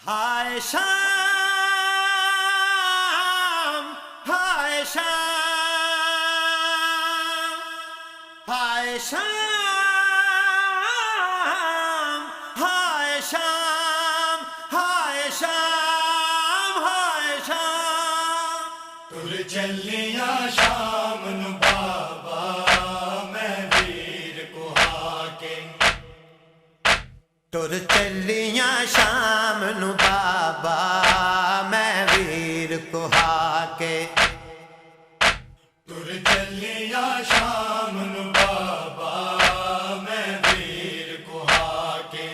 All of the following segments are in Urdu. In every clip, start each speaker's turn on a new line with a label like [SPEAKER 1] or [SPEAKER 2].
[SPEAKER 1] ہائے شام ہائے شام ہائے شام ہائے شام ہائے شام ہائے شام
[SPEAKER 2] تر چلیاں شام نو بابا میں ویر کوہا کے
[SPEAKER 1] تر چلیاں شام نو بابا میں ویر کوہا کے
[SPEAKER 2] تر چلیاں شام نو بابا میں ویر کوہا کے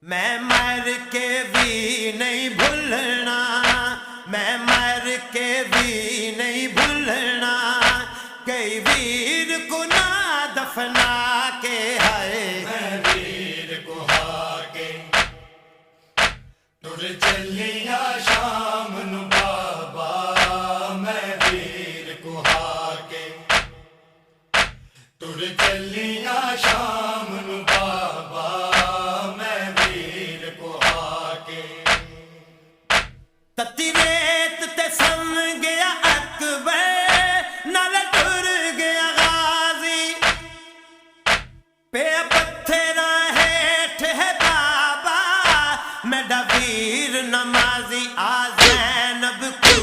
[SPEAKER 1] میں مر کے بھی نہیں بھولنا میں مر کے بھی نہیں بھولنا کئی ویر کو نہ دفنا کے ہے
[SPEAKER 2] میں ویر کوہا کے تر چلیاں شام نو بابا میں ویر کوہا کے تر چلیاں شام نو بابا میں ویر کوہا کے
[SPEAKER 1] تتی ریت تے سم گیا اکبر نال ٹر گیا غازی پہ پتھراں ہیٹھ ہے بابا میڈا ویر نمازی آ زینب کو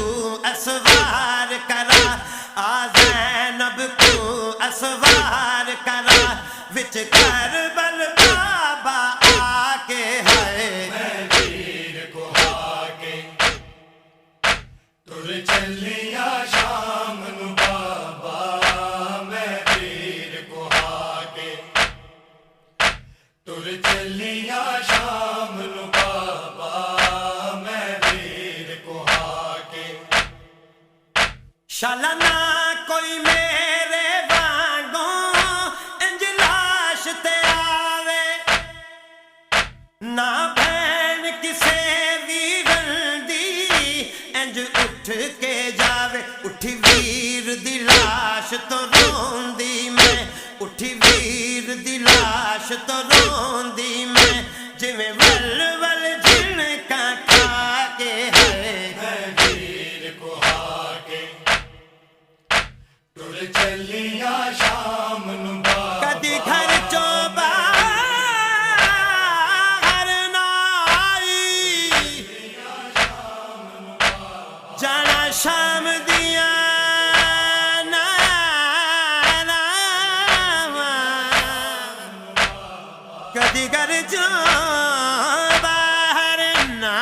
[SPEAKER 1] اسوار کرا آ زینب کو اسوار کرا وچ کربل بابا آ کے ہے
[SPEAKER 2] میں ویر کوہا کے تر چلیاں شام نو بابا میں ویر کوہا کے تر چلیاں شام نو بابا میں ویر کوہا کے
[SPEAKER 1] شالا نہ کوئی میرے وانگوں انج لاش تے آوے نہ بہن کسے ویرن دی انج اٹھ کے جاوے اٹھی ویر دی لاش تو روندی میں اٹھی ویر دی لاش تو روندی میں جویں ول ول جن کا کھا کے ہے
[SPEAKER 2] میں ویر کوہا کے تر چلیاں شام نو بابا
[SPEAKER 1] کدی گھر چوں باہر نہ آئی جانا شام دیاں کدی گھر چوں باہر نہ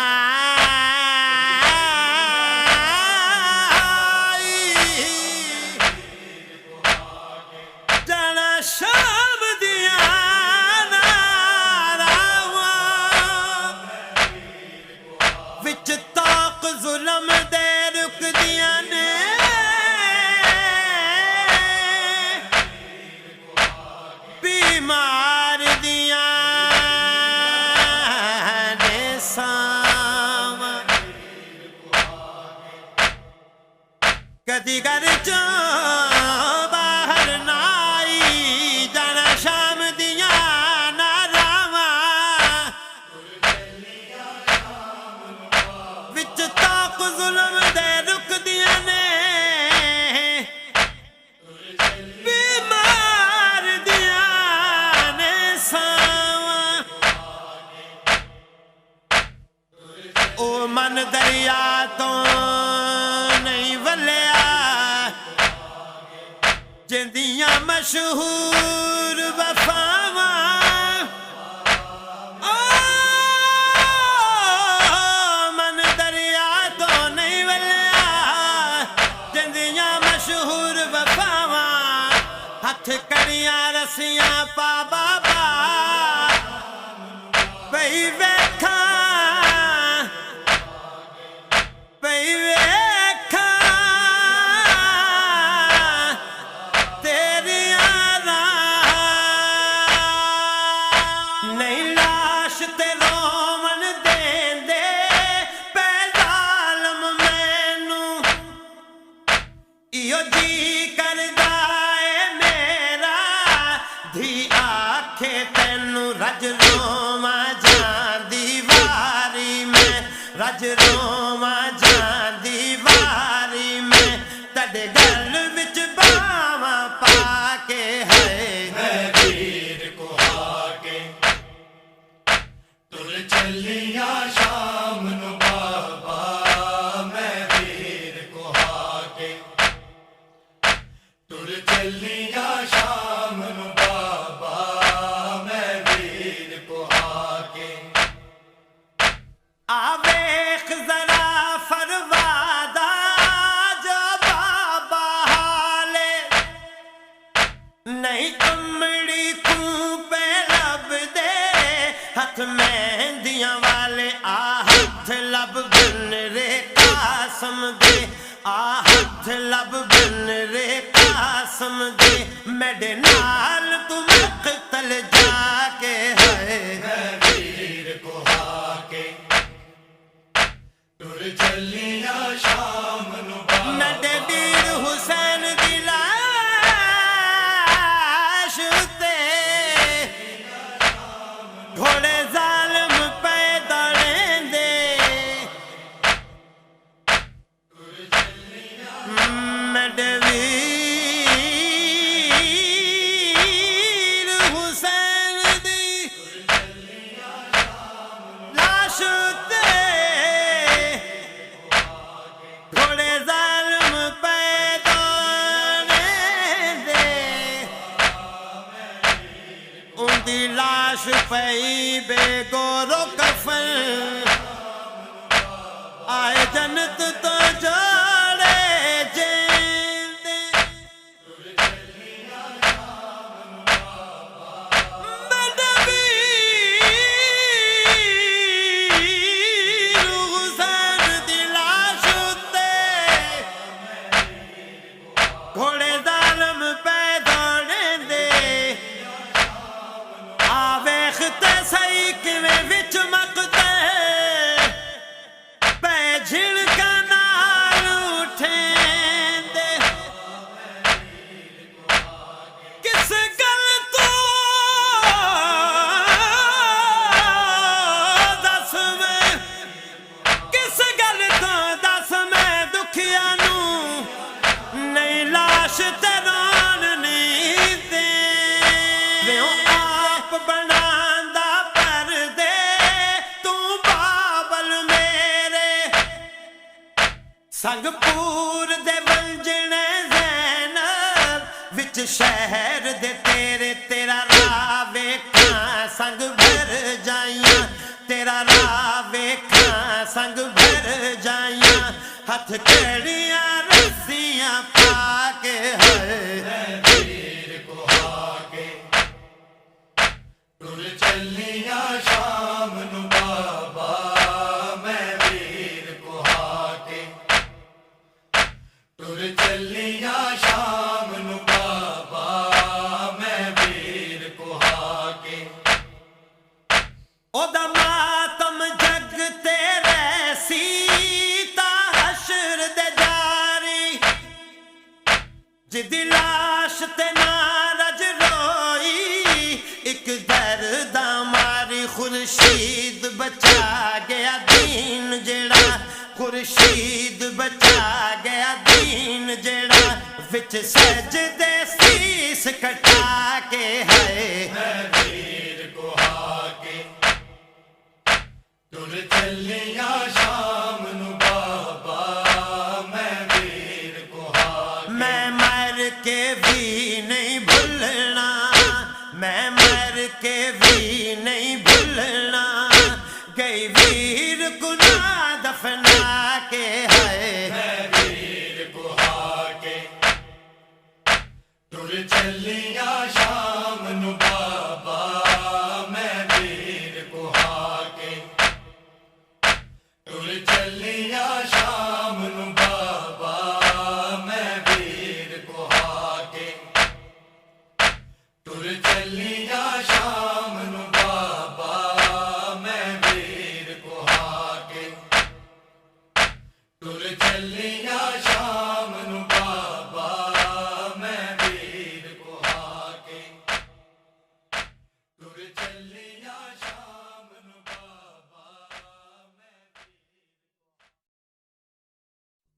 [SPEAKER 1] آئی جانا شام دیاں وچ طاق ظلم دے رک دیاں نے بیمار دیاں نے سام کدی گھر چوں باہر نہ آئی جانا شام دیاں نہ راواں وچ طاق ظلم دے رک دیاں نے بیمار دیاں نے ساواں او من دریا تو نہیں ولیا جندیاں مشہور وفاواں او من دریا تو نہیں ولیا جندیاں مشہور وفاواں ہتھ کڑیاں رسیاں پا بابا پئی ویکھاں پئی ویکھاں تیریاں راہ نہیں لاش تے رومن دیندے پے ظالم مینوں ایو جی کردا اے میرا دھی آکھے تینوں رج لواں جان رج رواں جاندی واری میں تڈے گل وچ باواں پا کے ہے
[SPEAKER 2] میں ویر کو ہا کے تر چلیاں شام نو بابا میں ویر کو ہا کے تر چلیاں شام نو بابا میں ویر کو ہا کے
[SPEAKER 1] آویخ ذرا فروادا جو بابا حالے نہیں امڑی کو پہ لب دے ہاتھ مہندیاں والے آ ہاتھ لب بن رے قاسم دے آ ہاتھ لب بن رے قاسم دے میڈے نال تو مقتل جا کے ہے
[SPEAKER 2] میں ویر کو ہا کے تر چلیاں شام نو
[SPEAKER 1] نڈے
[SPEAKER 2] بابا
[SPEAKER 1] ویر حسین دی لاش تے گھوڑے ظالم پہ دوڑیندے نڈے ویر حسین دی لاش تے گھوڑے ظالم پہ دوڑیندے ان دی لاش پئی بے گورو کفن آئے جنت تو جوڑے جیندے میڈے ویر حسین دی لاش تے گھوڑے ظالم پہ دوڑیندے آویخ تے سہی کیویں وچ مقتے پہ جھڑکا نال اٹھیندے کس گل تو دس میں کس گل تو دس میں دکھیا نوں نہیں لاش تے رون نہیں دے ویوں آپ بناندا پر دے تو بابل میرے سنگ پور دے ونجنے زینب وچ شہر دے تیرے تیرا راہ ویکھاں سنگ بھر جائیاں تیرا راہ ویکھاں سنگ بھر جائیاں ہتھ کیڑیاں رسیاں پا کے ہے
[SPEAKER 2] میں ویر کو ہا کے تر چلیاں شام نو بابا میں ویر کو ہا کے تر چلیاں شام نو بابا میں ویر کو ہا کے
[SPEAKER 1] او دا ماتم جگ تیرے سیتا حشر دے جاری جدی لاش تے نارج روئی ایک درد ماری خورشید بچا گیا دین جڑا خورشید بچا گیا دین جڑا وچ سجدے سیس کٹا کے ہے
[SPEAKER 2] میں ویر کو ہا کے تر چلیاں شام نو بابا میں ویر کو ہا کے
[SPEAKER 1] میں مر کے بھی نہیں بھولنا میں مر کے بھی نہیں بھولنا گئی ویر گناہ دفنا کے ہے
[SPEAKER 2] میں ویر کو ہا کے تر چلیاں شام